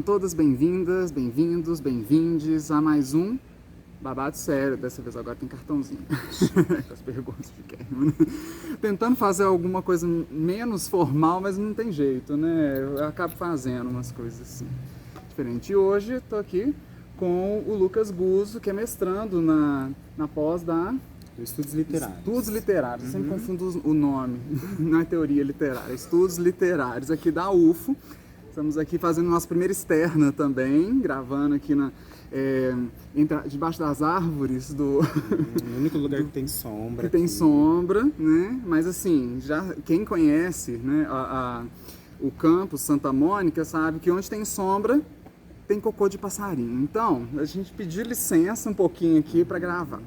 todas bem-vindas, bem-vindos, bem-vindes a mais um Babado Sério. Dessa vez agora tem cartãozinho com as perguntas de quem. Tentando fazer alguma coisa menos formal, mas não tem jeito, né? Eu acabo fazendo umas coisas assim diferentes. E hoje estou aqui com o Lucas Guzzo, que é mestrando na pós da Estudos Literários. Estudos Literários, sempre confundo o nome, não é teoria literária, Estudos Literários, aqui da UFO. Estamos aqui fazendo nossa primeira externa também, gravando aqui debaixo das árvores do... O único lugar que tem sombra. Que tem sombra, né? Mas assim, já quem conhece, né, o campus Santa Mônica sabe que onde tem sombra tem cocô de passarinho. Então, a gente pediu licença um pouquinho aqui para gravar.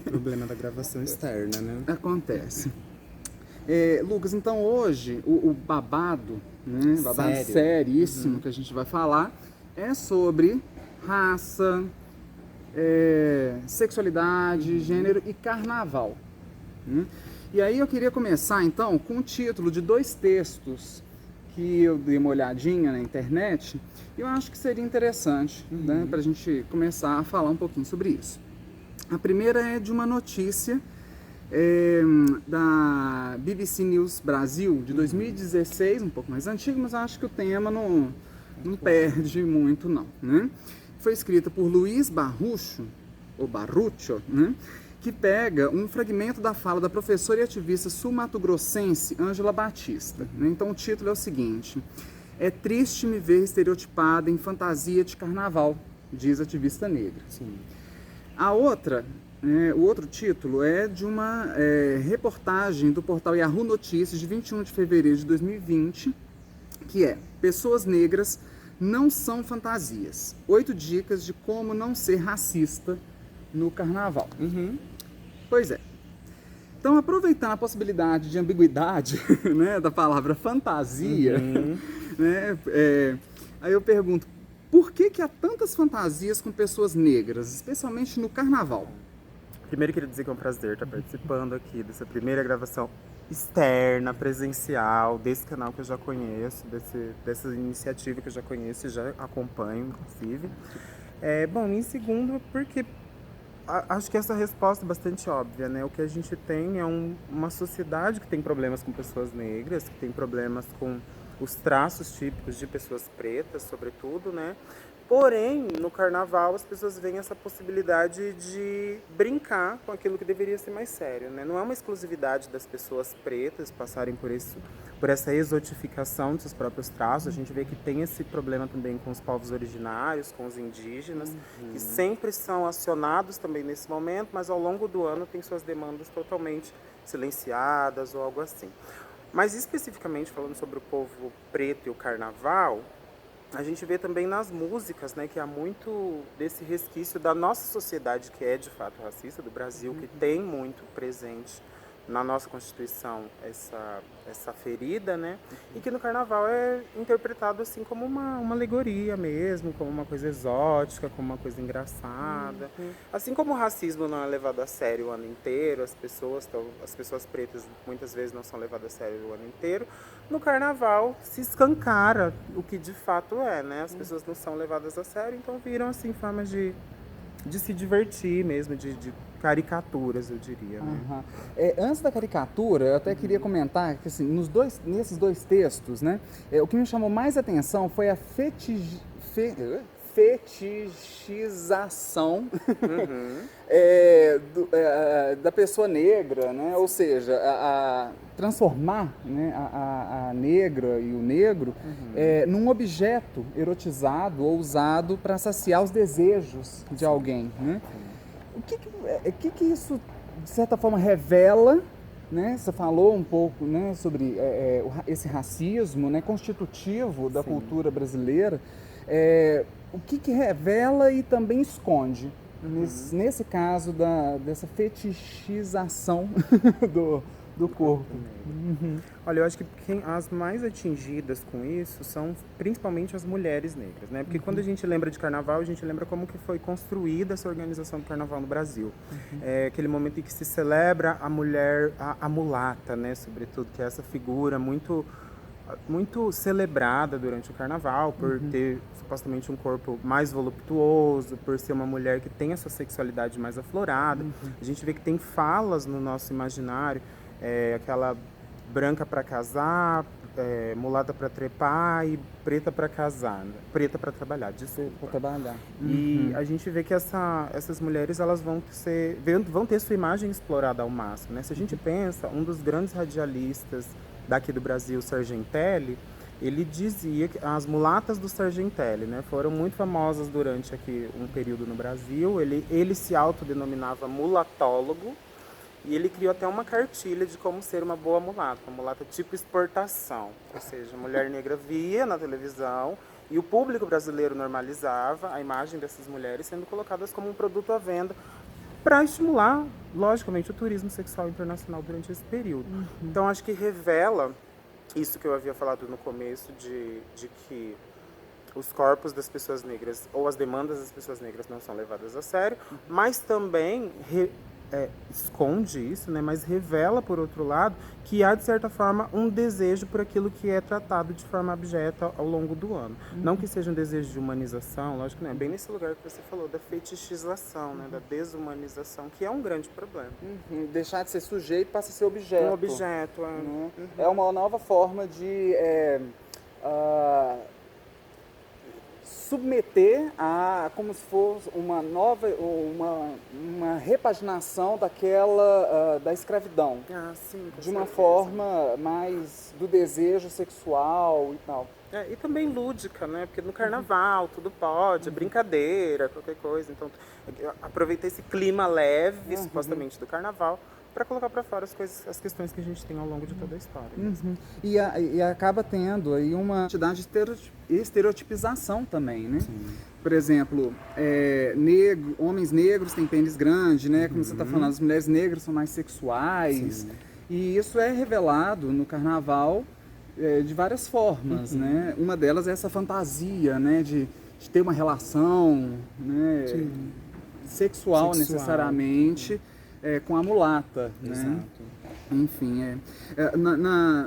Problema da gravação externa, né? Acontece. Lucas, então hoje o babado, né, babado Sério. seríssimo que a gente vai falar é sobre raça, sexualidade, gênero e carnaval. Né? E aí eu queria começar então com o título de 2 textos que eu dei uma olhadinha na internet e eu acho que seria interessante, né, para a gente começar a falar um pouquinho sobre isso. A primeira é de uma notícia da BBC News Brasil, de 2016, um pouco mais antigo, mas acho que o tema não perde muito não, né? Foi escrita por Luiz Barrucho, ou Barrucho, né? Que pega um fragmento da fala da professora e ativista sul-mato-grossense Ângela Batista, né? Então o título é o seguinte: "É triste me ver estereotipada em fantasia de carnaval", diz a ativista negra. Sim. A outra... o outro título é de uma reportagem do portal Yahoo Notícias de 21 de fevereiro de 2020, que é "Pessoas negras não são fantasias. 8 dicas de como não ser racista no carnaval". Pois é. Então, aproveitando a possibilidade de ambiguidade né, da palavra fantasia, né, aí eu pergunto, por que há tantas fantasias com pessoas negras, especialmente no carnaval? Primeiro, queria dizer que é um prazer estar participando aqui dessa primeira gravação externa, presencial, desse canal que eu já conheço, dessa iniciativa que eu já conheço e já acompanho, inclusive. Bom, em segundo, porque acho que essa resposta é bastante óbvia, né? O que a gente tem é uma sociedade que tem problemas com pessoas negras, que tem problemas com os traços típicos de pessoas pretas, sobretudo, né? Porém, no carnaval, as pessoas veem essa possibilidade de brincar com aquilo que deveria ser mais sério, né? Não é uma exclusividade das pessoas pretas passarem por essa exotificação de seus próprios traços. A gente vê que tem esse problema também com os povos originários, com os indígenas, que sempre são acionados também nesse momento, mas ao longo do ano tem suas demandas totalmente silenciadas ou algo assim. Mas especificamente falando sobre o povo preto e o carnaval, a gente vê também nas músicas, né, que há muito desse resquício da nossa sociedade que é de fato racista, do Brasil, que tem muito presente na nossa Constituição essa ferida, né, e que no carnaval é interpretado assim como uma alegoria mesmo, como uma coisa exótica, como uma coisa engraçada. Assim como o racismo não é levado a sério o ano inteiro, as pessoas pretas muitas vezes não são levadas a sério o ano inteiro, no carnaval se escancara o que de fato é, né? As pessoas não são levadas a sério, então viram assim formas de se divertir mesmo, de caricaturas, eu diria, né? Antes da caricatura, eu até queria comentar que assim, nesses 2 textos, né, o que me chamou mais atenção foi a fetichização da pessoa negra, né? Ou seja, transformar, né, a negra e o negro num objeto erotizado ou usado para saciar os desejos de alguém, né? O que isso, de certa forma, revela, né? Você falou um pouco, né, sobre esse racismo, né, constitutivo da cultura brasileira. O que revela e também esconde, nesse caso dessa fetichização do corpo? Olha, eu acho que as mais atingidas com isso são principalmente as mulheres negras, né? Porque quando a gente lembra de carnaval, a gente lembra como que foi construída essa organização do carnaval no Brasil. É aquele momento em que se celebra a mulher, a mulata, né? Sobretudo, que é essa figura muito muito celebrada durante o carnaval, por ter supostamente um corpo mais voluptuoso, por ser uma mulher que tem a sua sexualidade mais aflorada. A gente vê que tem falas no nosso imaginário, aquela branca para casar, mulata para trepar e preta para casar, né? Preta para trabalhar, desculpa. Para trabalhar. E a gente vê que essas mulheres elas vão ter sua imagem explorada ao máximo, né? Se a gente pensa, um dos grandes radialistas daqui do Brasil, Sargentelli, ele dizia que as mulatas do Sargentelli, né, foram muito famosas durante aqui um período no Brasil. Ele se autodenominava mulatólogo e ele criou até uma cartilha de como ser uma boa mulata, uma mulata tipo exportação, ou seja, a mulher negra via na televisão e o público brasileiro normalizava a imagem dessas mulheres sendo colocadas como um produto à venda para estimular, logicamente, o turismo sexual internacional durante esse período. Então, acho que revela isso que eu havia falado no começo, de que os corpos das pessoas negras ou as demandas das pessoas negras não são levadas a sério, mas também esconde isso, né? Mas revela, por outro lado, que há, de certa forma, um desejo por aquilo que é tratado de forma abjeta ao longo do ano. Não que seja um desejo de humanização, lógico que não é. Bem nesse lugar que você falou, da fetichização, né? Da desumanização, que é um grande problema. Deixar de ser sujeito passa a ser objeto. Um objeto, É uma nova forma de submeter a como se fosse uma nova, uma repaginação da escravidão, sim, de uma forma mais do desejo sexual e tal. E também lúdica, né? Porque no carnaval tudo pode, é brincadeira, qualquer coisa. Então, aproveitei esse clima leve, supostamente, do carnaval, para colocar para fora as questões que a gente tem ao longo de toda a história. E acaba tendo aí uma quantidade de estereotipização também, né? Sim. Por exemplo, homens negros têm pênis grande, né? Como você está falando, as mulheres negras são mais sexuais. Sim. E isso é revelado no carnaval de várias formas, né? Uma delas é essa fantasia, né? De ter uma relação, né? Sexual necessariamente. Com a mulata, Exato. Né? Enfim,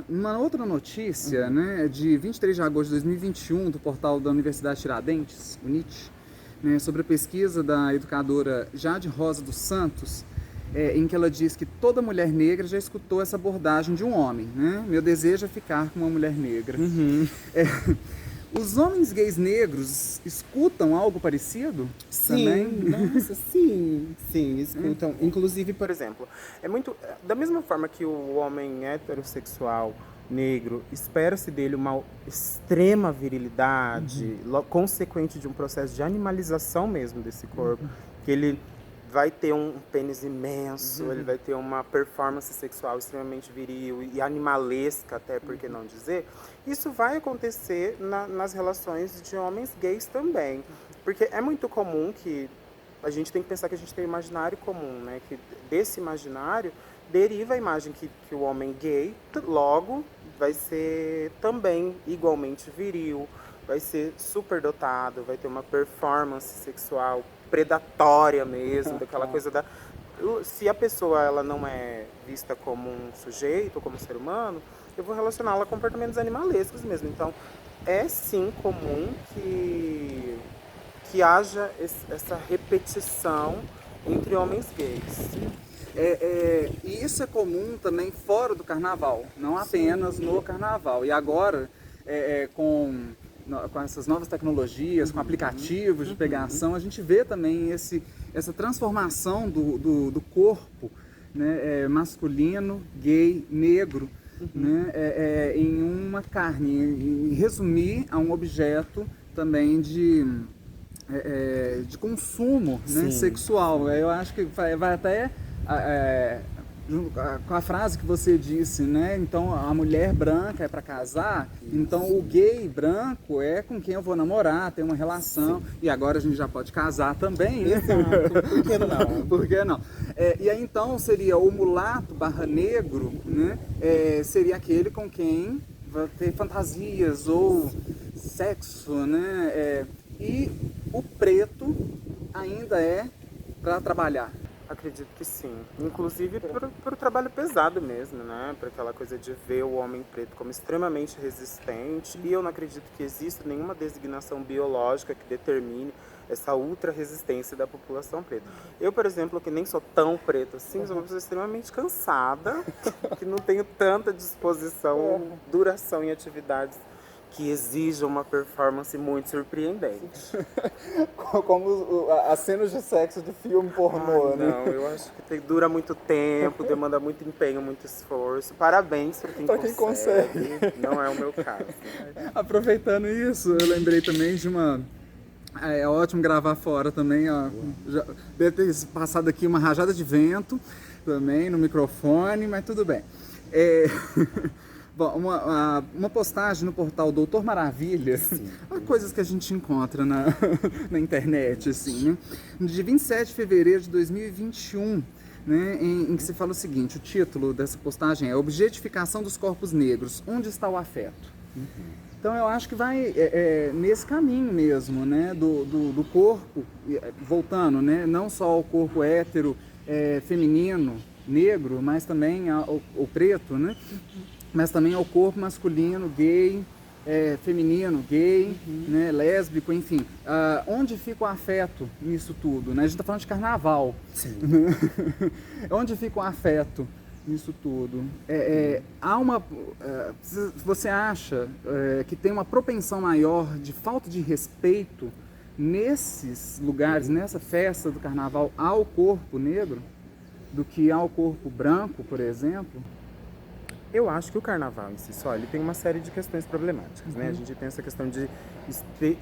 numa outra notícia, né, de 23 de agosto de 2021, do portal da Universidade Tiradentes, o NIT, né, sobre a pesquisa da educadora Jade Rosa dos Santos, em que ela diz que toda mulher negra já escutou essa abordagem de um homem, né? Meu desejo é ficar com uma mulher negra. Os homens gays negros escutam algo parecido? Sim, também? Nossa, sim, escutam. Inclusive, por exemplo, da mesma forma que o homem heterossexual negro espera-se dele uma extrema virilidade, consequente de um processo de animalização mesmo desse corpo, que ele vai ter um pênis imenso, ele vai ter uma performance sexual extremamente viril e animalesca, até por que não dizer. Isso vai acontecer nas relações de homens gays também. Porque é muito comum que a gente tem que pensar que a gente tem um imaginário comum, né? Que desse imaginário deriva a imagem que o homem gay, logo, vai ser também igualmente viril, vai ser superdotado, vai ter uma performance sexual predatória mesmo, daquela coisa da... Se a pessoa ela não é vista como um sujeito, como um ser humano, eu vou relacioná-la a comportamentos animalescos mesmo. Então, é sim comum que haja essa repetição entre homens gays. E isso é comum também fora do carnaval, não apenas no carnaval. E agora, com essas novas tecnologias, com aplicativos de pegação, a gente vê também essa transformação do corpo, né, masculino, gay, negro, né, em uma carne, em resumir a um objeto também de consumo, né, sexual. Eu acho que vai até com a frase que você disse, né? Então a mulher branca é para casar, então o gay branco é com quem eu vou namorar, ter uma relação, e agora a gente já pode casar também, né? Por que não? Por que não? E aí então seria o mulato / negro, né? Seria aquele com quem vai ter fantasias ou sexo, né? E o preto ainda é para trabalhar. Acredito que sim. Inclusive por trabalho pesado mesmo, né? Por aquela coisa de ver o homem preto como extremamente resistente. E eu não acredito que exista nenhuma designação biológica que determine essa ultra resistência da população preta. Eu, por exemplo, que nem sou tão preta assim, sou uma pessoa extremamente cansada, que não tenho tanta disposição, duração em atividades que exijam uma performance muito surpreendente. Como as cenas de sexo de filme pornô, né? Não, eu acho que dura muito tempo, demanda muito empenho, muito esforço. Parabéns para quem consegue. Não é o meu caso. Aproveitando isso, eu lembrei também de uma... É ótimo gravar fora também, ó. Já deve ter passado aqui uma rajada de vento também no microfone, mas tudo bem. Bom, uma postagem no portal Doutor Maravilha, coisas que a gente encontra na internet, assim, né? De 27 de fevereiro de 2021, né, em que se fala o seguinte, o título dessa postagem é Objetificação dos Corpos Negros, onde está o afeto? Então eu acho que vai nesse caminho mesmo, né, do corpo, voltando, né, não só ao corpo hétero, feminino, negro, mas também o preto, né? Mas também ao corpo masculino, gay, feminino, gay, né, lésbico, enfim. Onde fica o afeto nisso tudo? Né? A gente está falando de carnaval. Sim. Onde fica o afeto nisso tudo? Você acha que tem uma propensão maior de falta de respeito nesses lugares, nessa festa do carnaval, ao corpo negro, do que ao corpo branco, por exemplo? Eu acho que o carnaval em si só, ele tem uma série de questões problemáticas, né? A gente tem essa questão de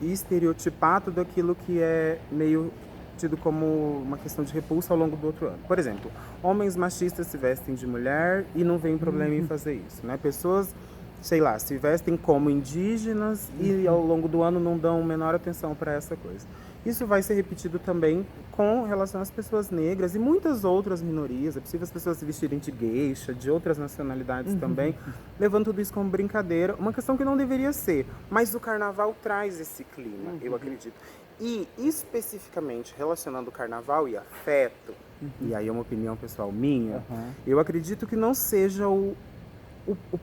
estereotipar tudo aquilo que é meio tido como uma questão de repulsa ao longo do outro ano. Por exemplo, homens machistas se vestem de mulher e não vem problema em fazer isso, né? Pessoas, sei lá, se vestem como indígenas e ao longo do ano não dão menor atenção para essa coisa. Isso vai ser repetido também com relação às pessoas negras e muitas outras minorias. É possível as pessoas se vestirem de geisha, de outras nacionalidades também, levando tudo isso como brincadeira. Uma questão que não deveria ser, mas o carnaval traz esse clima, eu acredito. E especificamente relacionando o carnaval e afeto, e aí é uma opinião pessoal minha, eu acredito que não seja o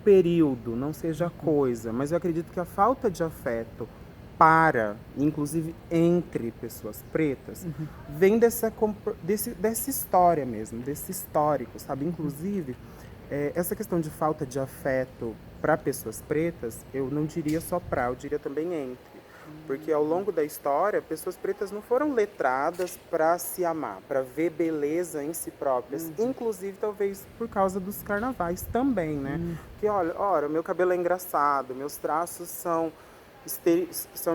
período, não seja a coisa, mas eu acredito que a falta de afeto inclusive entre pessoas pretas, vem dessa história mesmo, desse histórico, sabe? Inclusive, essa questão de falta de afeto para pessoas pretas, eu não diria só eu diria também entre. Porque ao longo da história, pessoas pretas não foram letradas para se amar, para ver beleza em si próprias. Inclusive, talvez por causa dos carnavais também, né? Porque, olha, meu cabelo é engraçado, meus traços são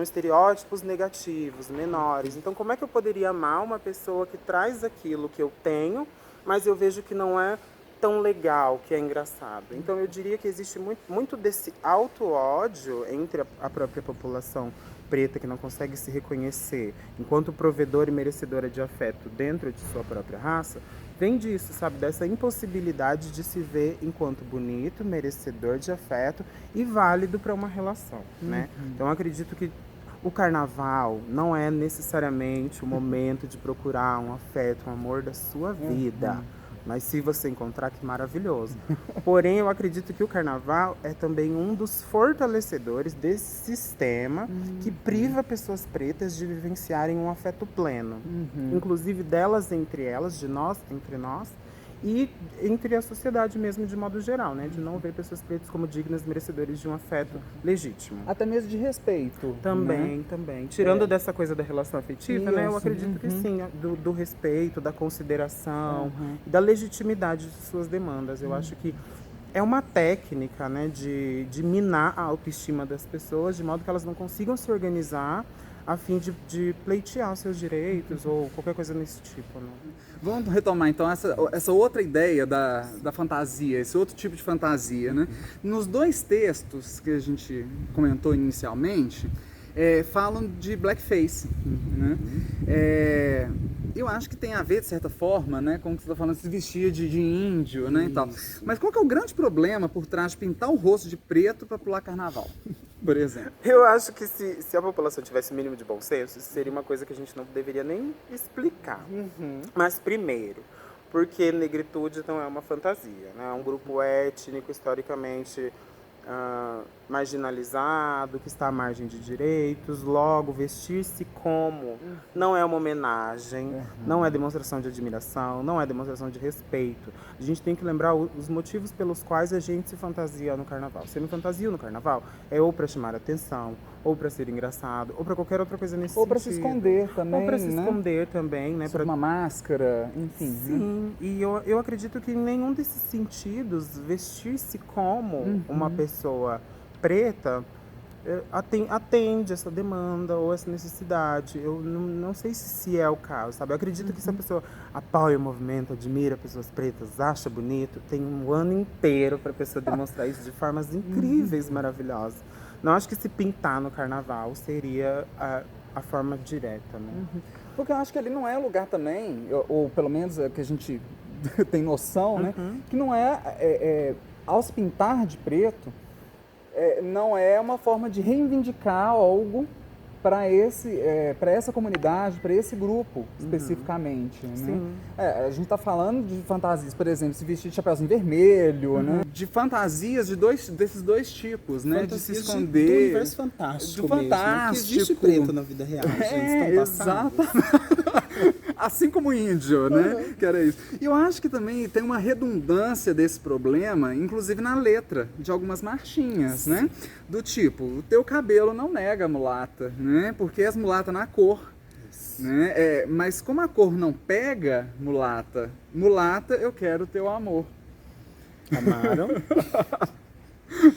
estereótipos negativos, menores. Então, como é que eu poderia amar uma pessoa que traz aquilo que eu tenho, mas eu vejo que não é tão legal, que é engraçado? Então, eu diria que existe muito desse auto-ódio entre a própria população preta, que não consegue se reconhecer enquanto provedora e merecedora de afeto dentro de sua própria raça, vem disso, sabe? Dessa impossibilidade de se ver enquanto bonito, merecedor de afeto e válido para uma relação, né? Então, eu acredito que o carnaval não é necessariamente o momento de procurar um afeto, um amor da sua vida. Mas se você encontrar, que maravilhoso. Porém, eu acredito que o carnaval é também um dos fortalecedores desse sistema que priva pessoas pretas de vivenciarem um afeto pleno. Inclusive delas entre elas, de nós entre nós, e entre a sociedade mesmo de modo geral, né? De não ver pessoas pretas como dignas, merecedoras de um afeto legítimo. Até mesmo de respeito. Também, né? também. Tirando dessa coisa da relação afetiva, né? Eu acredito que sim, do respeito, da consideração, da legitimidade de suas demandas. Eu acho que é uma técnica, né, de minar a autoestima das pessoas, de modo que elas não consigam se organizar a fim de pleitear seus direitos ou qualquer coisa nesse tipo, né? Vamos retomar então essa outra ideia da fantasia, esse outro tipo de fantasia, né? Nos dois textos que a gente comentou inicialmente, falam de blackface, né? Eu acho que tem a ver, de certa forma, né, com o que você está falando, se vestir de índio, né, e tal. Mas qual que é o grande problema por trás de pintar o rosto de preto para pular carnaval, por exemplo? Eu acho que se a população tivesse o mínimo de bom senso, isso seria uma coisa que a gente não deveria nem explicar. Mas primeiro, porque negritude não é uma fantasia, né? É um grupo étnico, historicamente marginalizado, que está à margem de direitos, logo vestir-se como não é uma homenagem, não é demonstração de admiração, não é demonstração de respeito. A gente tem que lembrar os motivos pelos quais a gente se fantasia no carnaval. Se eu me fantasio no carnaval, é ou para chamar atenção, ou para ser engraçado, ou para qualquer outra coisa nesse sentido. Ou para se esconder também, ou para se esconder também, né? Para uma máscara, enfim. Sim, e eu acredito que em nenhum desses sentidos, vestir-se como uma pessoa preta atende essa demanda ou essa necessidade. Eu não sei se é o caso, sabe? Eu acredito que se a pessoa apoia o movimento, admira pessoas pretas, acha bonito, tem um ano inteiro para a pessoa demonstrar isso de formas incríveis, maravilhosas. Não acho que se pintar no carnaval seria a forma direta, né? Porque eu acho que ali não é lugar também, ou pelo menos é que a gente tem noção, né? Que não ao se pintar de preto, não é uma forma de reivindicar algo para essa comunidade, para esse grupo especificamente. Né? A gente está falando de fantasias, por exemplo, se vestir de chapéuzinho vermelho, né? De fantasias desses dois tipos, né? Fantasias de se esconder. Do universo fantástico. Do fantástico. Mesmo, que existe preto na vida real, gente. Exatamente. Assim como o índio, né? Que era isso. E eu acho que também tem uma redundância desse problema, inclusive na letra de algumas marchinhas, né? Do tipo, o teu cabelo não nega mulata, né? Porque és mulata na cor. Né? Mas como a cor não pega mulata, eu quero teu amor. Amaram?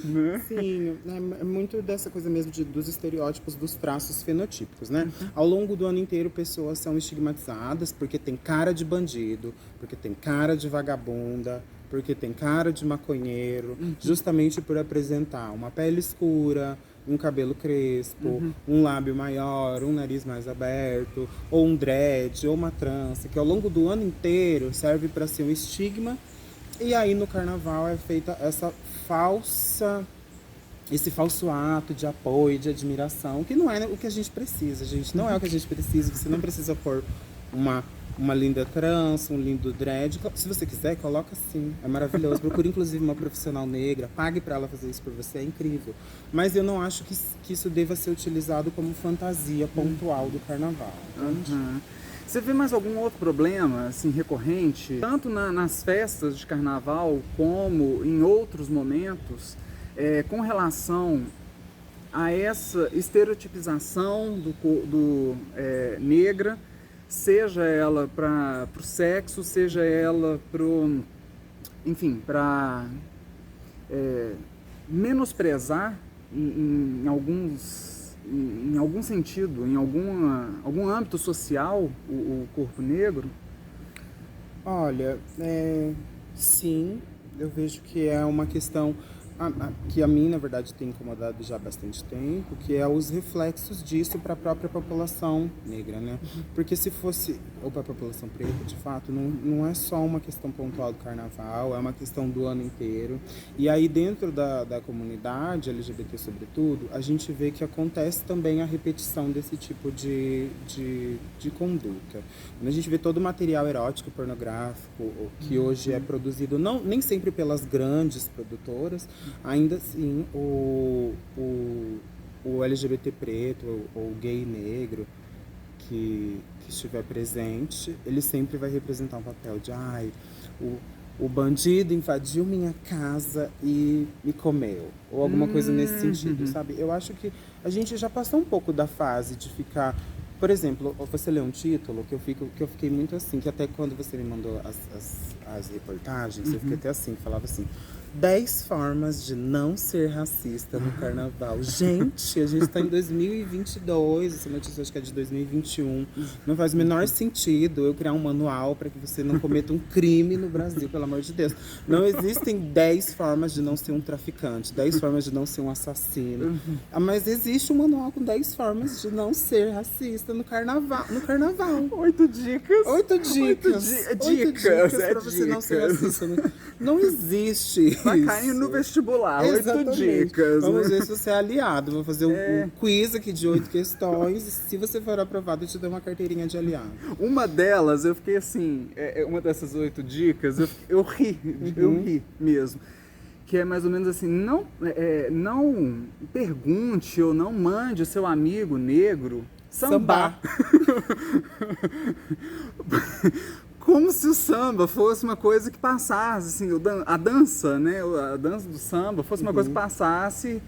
Né? Sim, é muito dessa coisa mesmo dos estereótipos, dos traços fenotípicos, né? Ao longo do ano inteiro, pessoas são estigmatizadas porque tem cara de bandido, porque tem cara de vagabunda, porque tem cara de maconheiro, justamente por apresentar uma pele escura, um cabelo crespo, um lábio maior, um nariz mais aberto, ou um dread, ou uma trança, que ao longo do ano inteiro serve para ser um estigma. E aí no carnaval é feita esse falso ato de apoio, de admiração, que não é o que a gente precisa, gente. Não é o que a gente precisa. Você não precisa pôr uma linda trança, um lindo dread. Se você quiser, coloca sim. É maravilhoso. Procure inclusive uma profissional negra, pague para ela fazer isso por você, é incrível. Mas eu não acho que isso deva ser utilizado como fantasia pontual do carnaval. Você vê mais algum outro problema, assim, recorrente, tanto nas festas de carnaval como em outros momentos, com relação a essa estereotipização negra, seja ela para o sexo, seja ela para menosprezar em algum sentido, em algum âmbito social, o corpo negro? Olha, sim, eu vejo que é uma questão que a mim, na verdade, tem incomodado já há bastante tempo, que é os reflexos disso para a própria população negra, né? Porque se fosse, ou para a população preta, de fato, não é só uma questão pontual do carnaval, é uma questão do ano inteiro. E aí, dentro da comunidade LGBT, sobretudo, a gente vê que acontece também a repetição desse tipo de conduta. Quando a gente vê todo o material erótico, pornográfico, que hoje é produzido, nem sempre pelas grandes produtoras, ainda assim, o LGBT preto ou gay negro que estiver presente, ele sempre vai representar um papel de o bandido invadiu minha casa e me comeu, ou alguma coisa nesse sentido, sabe? Eu acho que a gente já passou um pouco da fase de ficar... Por exemplo, você lê um título que eu fiquei muito assim, que até quando você me mandou as reportagens, eu fiquei até assim, falava assim: 10 formas de não ser racista no carnaval. Gente, a gente tá em 2022, essa notícia acho que é de 2021. Não faz o menor sentido eu criar um manual para que você não cometa um crime no Brasil, pelo amor de Deus. Não existem 10 formas de não ser um traficante, 10 formas de não ser um assassino. Mas existe um manual com 10 formas de não ser racista no carnaval. 8 dicas. 8 dicas. 8 dicas para você não ser racista. Não existe. Vai Isso. cair no vestibular. 8 Exatamente. dicas. Vamos né? ver se você é aliado. Vou fazer um quiz aqui de 8 questões. E se você for aprovado, eu te dou uma carteirinha de aliado. Uma delas, eu fiquei assim, uma dessas 8 dicas, eu ri mesmo. Que é mais ou menos assim, não pergunte ou não mande o seu amigo negro sambar. Como se o samba fosse uma coisa que passasse, assim, a dança, né? A dança do samba fosse uma coisa que passasse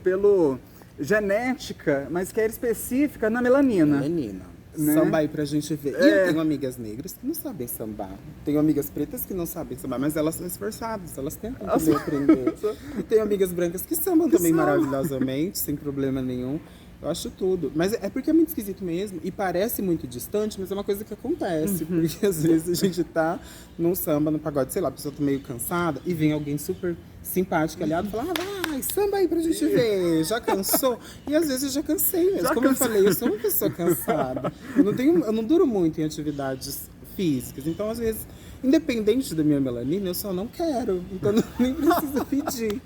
pelo genética, mas que era específica na melanina. Menina, Né? samba aí pra gente ver. E eu tenho amigas negras que não sabem sambar. Tenho amigas pretas que não sabem sambar, mas elas são esforçadas, elas tentam também aprender. E tenho amigas brancas que sambam também maravilhosamente, sem problema nenhum. Eu acho tudo. Mas é porque é muito esquisito mesmo. E parece muito distante, mas é uma coisa que acontece. Porque às vezes a gente tá num samba, no pagode, sei lá, a pessoa tá meio cansada e vem alguém super simpático, aliado, e fala: vai, samba aí pra gente ver. Já cansou? E às vezes eu já cansei mesmo. Como eu falei, eu sou uma pessoa cansada. Eu não duro muito em atividades físicas. Então, às vezes, independente da minha melanina, eu só não quero. Então, nem preciso pedir.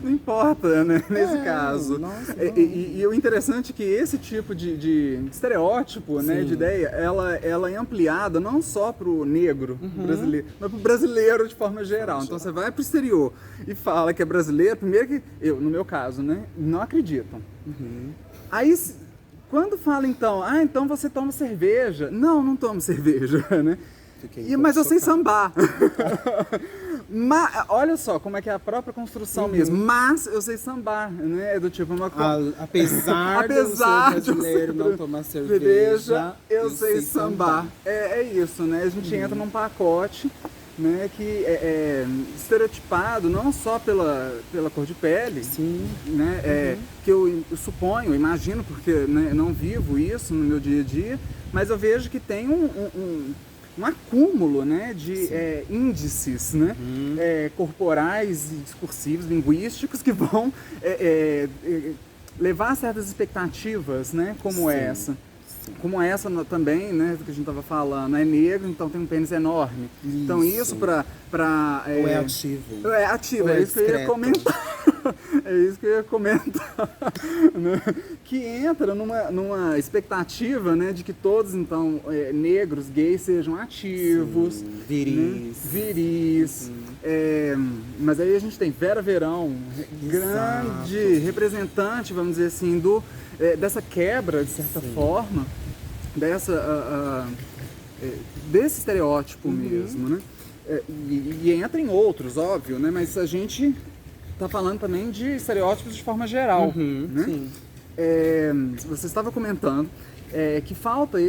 Não importa, né? Nesse caso. Nossa, E o interessante é que esse tipo de estereótipo, né, de ideia, ela é ampliada não só para o negro brasileiro, mas para o brasileiro de forma geral. Então você vai para o exterior e fala que é brasileiro, primeiro que eu, no meu caso, né, não acreditam. Aí quando fala então você toma cerveja? Não tomo cerveja, né? Mas eu sei sambar. Mas, olha só como é que é a própria construção mesmo. Mas eu sei sambar, né? É do tipo uma coisa. Apesar de eu ser brasileiro não tomar cerveja, eu sei sambar. É isso, né? A gente entra num pacote, né, que é estereotipado não só pela cor de pele, né, que eu suponho, imagino, porque né, não vivo isso no meu dia a dia, mas eu vejo que tem um acúmulo, né, de índices, né, corporais e discursivos, linguísticos, que vão levar a certas expectativas, né, como essa. Como essa também, né, que a gente estava falando, é negro, então tem um pênis enorme. Isso. Então isso para ou é ativo. É ativo, é isso que eu ia comentar. É isso que eu ia comentar. Né? Que entra numa expectativa, né, de que todos, então, negros, gays, sejam ativos. Sim. Viris. Mas aí a gente tem Vera Verão, grande representante, vamos dizer assim, dessa quebra, de certa forma, desse estereótipo mesmo, né? E entra em outros, óbvio, né? Mas a gente está falando também de estereótipos de forma geral, né? Sim. Você estava comentando que falta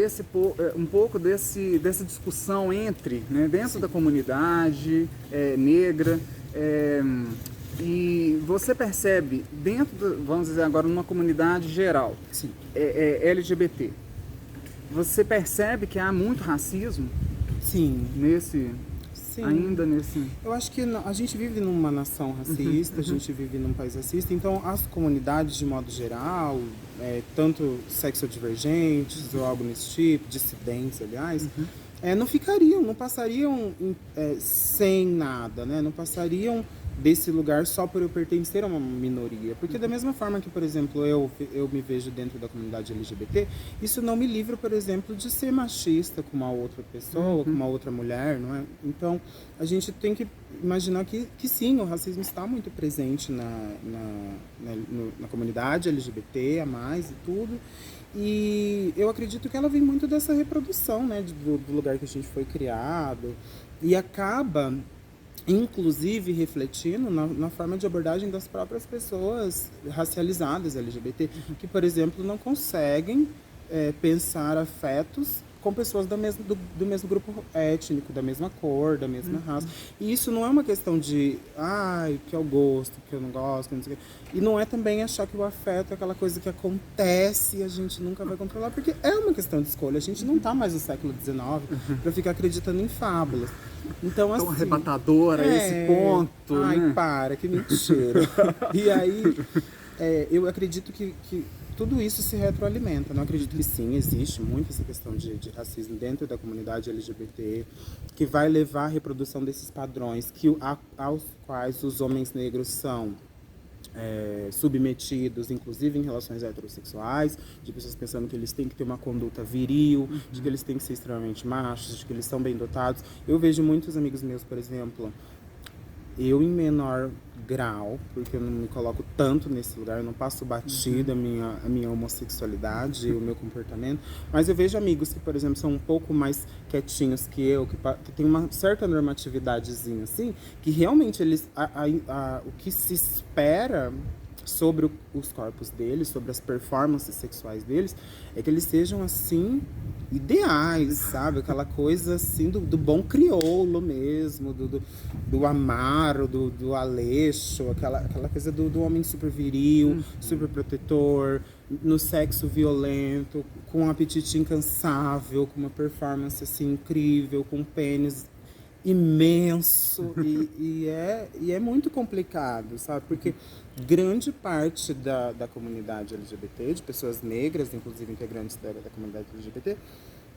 um pouco dessa discussão dentro da comunidade negra, e você percebe vamos dizer agora, numa comunidade geral, LGBT, você percebe que há muito racismo? Sim. Ainda nesse... Eu acho que a gente vive numa nação racista, a gente vive num país racista, então as comunidades de modo geral, tanto sexodivergentes ou algo nesse tipo, dissidentes, aliás, não passariam sem nada, né? Não passariam desse lugar só por eu pertencer a uma minoria. Porque da mesma forma que, por exemplo, eu me vejo dentro da comunidade LGBT, isso não me livra, por exemplo, de ser machista com uma outra pessoa, com uma outra mulher, não é? Então, a gente tem que imaginar que sim, o racismo está muito presente na comunidade LGBT, a mais e tudo. E eu acredito que ela vem muito dessa reprodução, né, do lugar que a gente foi criado, e acaba inclusive refletindo na forma de abordagem das próprias pessoas racializadas LGBT, que, por exemplo, não conseguem pensar afetos com pessoas do mesmo grupo étnico, da mesma cor, da mesma raça. E isso não é uma questão de, que eu gosto, que eu não gosto, que não sei o quê. E não é também achar que o afeto é aquela coisa que acontece e a gente nunca vai controlar, porque é uma questão de escolha. A gente não está mais no século XIX para ficar acreditando em fábulas. Então, assim, tão arrebatadora esse ponto. Ai, né? para, que mentira. E aí, eu acredito que tudo isso se retroalimenta. Não acredito que sim, existe muito essa questão de racismo dentro da comunidade LGBT, que vai levar à reprodução desses padrões aos quais os homens negros são submetidos, inclusive em relações heterossexuais, de pessoas pensando que eles têm que ter uma conduta viril, de que eles têm que ser extremamente machos, de que eles são bem dotados. Eu vejo muitos amigos meus, por exemplo, eu em menor grau, porque eu não me coloco tanto nesse lugar, eu não passo batida a minha homossexualidade e o meu comportamento, mas eu vejo amigos que, por exemplo, são um pouco mais quietinhos que eu, que tem uma certa normatividadezinha assim, que realmente eles, o que se espera sobre os corpos deles, sobre as performances sexuais deles, é que eles sejam assim ideais, sabe? Aquela coisa assim do bom crioulo mesmo, do amaro, do aleixo, aquela coisa do homem super viril, super protetor, no sexo violento, com um apetite incansável, com uma performance assim incrível, com um pênis imenso e é muito complicado, sabe? Porque grande parte da comunidade LGBT, de pessoas negras, inclusive integrantes da comunidade LGBT,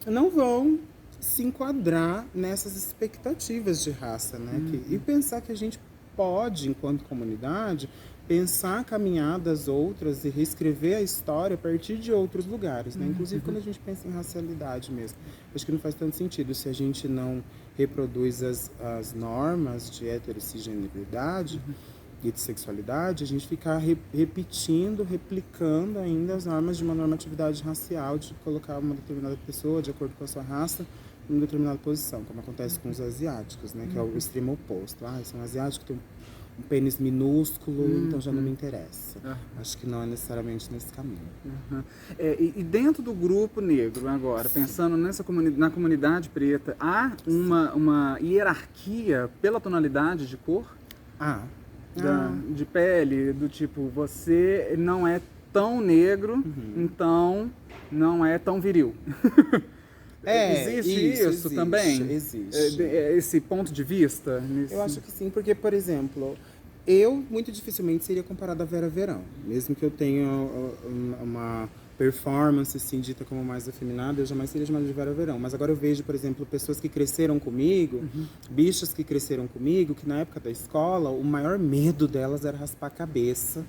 não vão se enquadrar nessas expectativas de raça, né? E pensar que a gente pode, enquanto comunidade, pensar caminhadas outras e reescrever a história a partir de outros lugares, né? Inclusive quando a gente pensa em racialidade mesmo. Acho que não faz tanto sentido se a gente não reproduz as normas de heterocisgeneridade e de sexualidade, a gente ficar repetindo, replicando ainda as normas de uma normatividade racial, de colocar uma determinada pessoa, de acordo com a sua raça, em uma determinada posição, como acontece com os asiáticos, né? Que é o extremo oposto. São asiáticos, tem um pênis minúsculo, então já não me interessa. Acho que não é necessariamente nesse caminho. E dentro do grupo negro agora, pensando na comunidade preta, há uma hierarquia pela tonalidade de cor? De pele, do tipo, você não é tão negro, então não é tão viril. Existe isso também? Existe. Esse ponto de vista? Eu acho que sim, porque, por exemplo, eu muito dificilmente seria comparada a Vera Verão. Mesmo que eu tenha uma performance assim, dita como mais afeminada, eu jamais seria chamada de Vera Verão. Mas agora eu vejo, por exemplo, pessoas que cresceram comigo, bichas que cresceram comigo, que na época da escola, o maior medo delas era raspar a cabeça,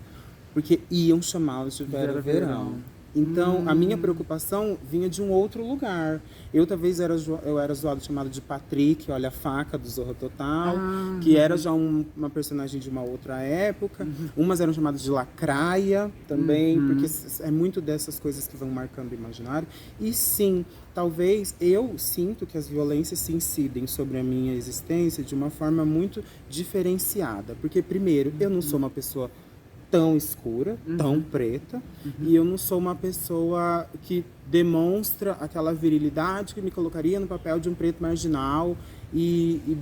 porque iam chamá-las de Vera Verão. Então, a minha preocupação vinha de um outro lugar. Eu talvez eu era zoado, chamado de Patrick, olha a faca do Zorra Total, que era já uma personagem de uma outra época. Umas eram chamadas de lacraia também, porque é muito dessas coisas que vão marcando o imaginário. E sim, talvez eu sinto que as violências se incidem sobre a minha existência de uma forma muito diferenciada. Porque, primeiro, eu não sou uma pessoa tão escura, tão preta, e eu não sou uma pessoa que demonstra aquela virilidade que me colocaria no papel de um preto marginal e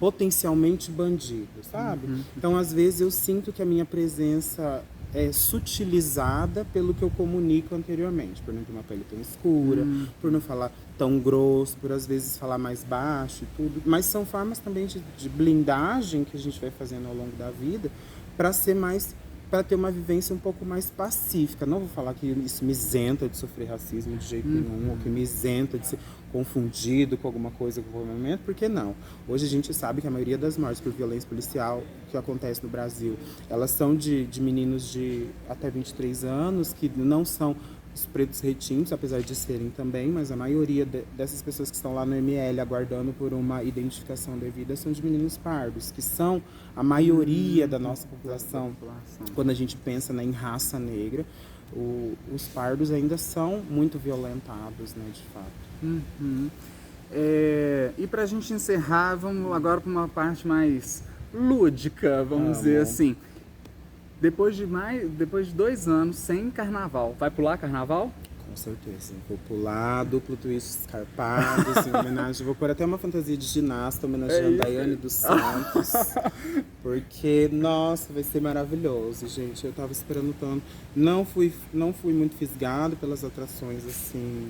potencialmente bandido, sabe? Então, às vezes, eu sinto que a minha presença é sutilizada pelo que eu comunico anteriormente, por não ter uma pele tão escura, por não falar tão grosso, por às vezes falar mais baixo e tudo, mas são formas também de blindagem que a gente vai fazendo ao longo da vida, para ter uma vivência um pouco mais pacífica. Não vou falar que isso me isenta de sofrer racismo de jeito nenhum, ou que me isenta de ser confundido com alguma coisa, com algum momento, porque não. Hoje a gente sabe que a maioria das mortes por violência policial que acontece no Brasil, elas são de meninos de até 23 anos, que não são os pretos retintos, apesar de serem também, mas a maioria dessas pessoas que estão lá no ML aguardando por uma identificação devida são de meninos pardos, que são a maioria da nossa população. Quando a gente pensa em raça negra, os pardos ainda são muito violentados, né, de fato. E pra gente encerrar, vamos agora para uma parte mais lúdica, vamos dizer assim. Depois de 2 anos sem carnaval, vai pular carnaval? Com certeza. Vou pular duplo twist escarpado, assim, homenagem. Vou pôr até uma fantasia de ginasta, homenageando a Daiane dos Santos. Porque, nossa, vai ser maravilhoso, gente. Eu tava esperando tanto. Não fui muito fisgado pelas atrações, assim,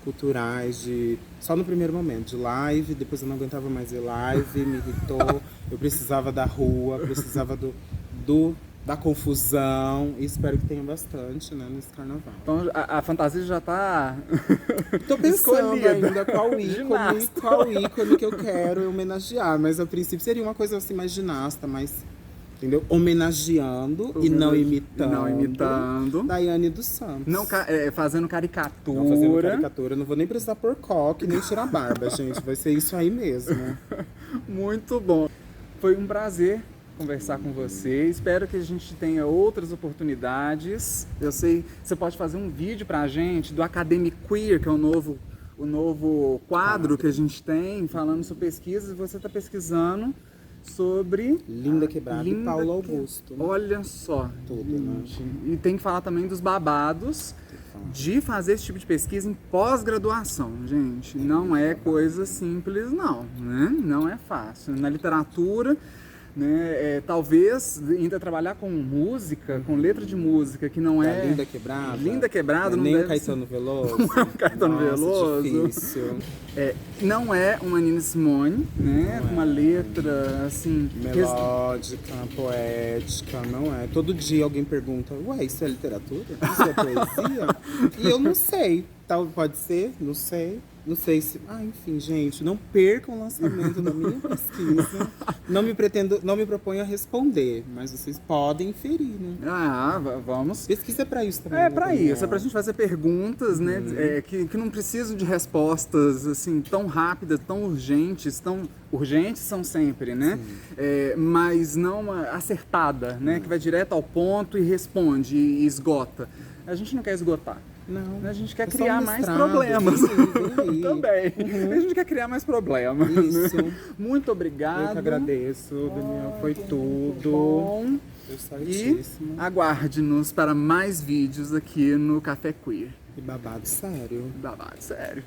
culturais, só no primeiro momento, de live. Depois eu não aguentava mais ver live, me irritou. Eu precisava da rua, precisava da confusão. E espero que tenha bastante, né, nesse carnaval. Então a fantasia já tá Tô pensando escolhida. ainda Ginasta. qual ícone que eu quero homenagear. Mas a princípio seria uma coisa assim mais ginasta, mais, entendeu? Homenageando e não imitando. Não imitando. Daiane dos Santos. Não fazendo caricatura. Não fazendo caricatura. Não vou nem precisar pôr coque, nem tirar barba, gente. Vai ser isso aí mesmo. Muito bom. Foi um prazer conversar com você. Espero que a gente tenha outras oportunidades. Eu sei, você pode fazer um vídeo pra gente do Academy Queer, que é o novo quadro que a gente tem, falando sobre pesquisas. Você está pesquisando sobre Linda Quebrada e Paulo Augusto. Olha só, Tudo, gente. E tem que falar também dos babados de fazer esse tipo de pesquisa em pós-graduação, gente. Não é coisa simples, não, né? Não é fácil. Na literatura, né, talvez ainda trabalhar com música, com letra de música, que não é... Linda Quebrada. Linda Quebrada, não nem deve o Caetano Veloso. Não é o Caetano Nossa, Veloso. Difícil. Não é uma Nina Simone, né? Uma letra, assim... Melódica, poética, não é. Todo dia alguém pergunta, ué, isso é literatura? Isso é poesia? E eu não sei. Tal, pode ser? Não sei. Não sei se... enfim, gente, não percam o lançamento da minha pesquisa. Não me proponho a responder, mas vocês podem inferir, né? Vamos. Pesquisa é pra isso também. É pra isso, é pra gente fazer perguntas, né, que não precisam de respostas, assim, tão rápidas, tão urgentes são sempre, né? Mas não uma acertada, né, que vai direto ao ponto e responde e esgota. A gente não quer esgotar. Não. A gente quer É só criar um mais mestrado, problemas. vem aí. Também. A gente quer criar mais problemas. Isso. Né? Muito obrigado. Eu que agradeço, Daniel. Foi tudo. Bom. Eu E certíssimo. aguarde-nos para mais vídeos aqui no Café Queer. E babado sério. Babado, sério.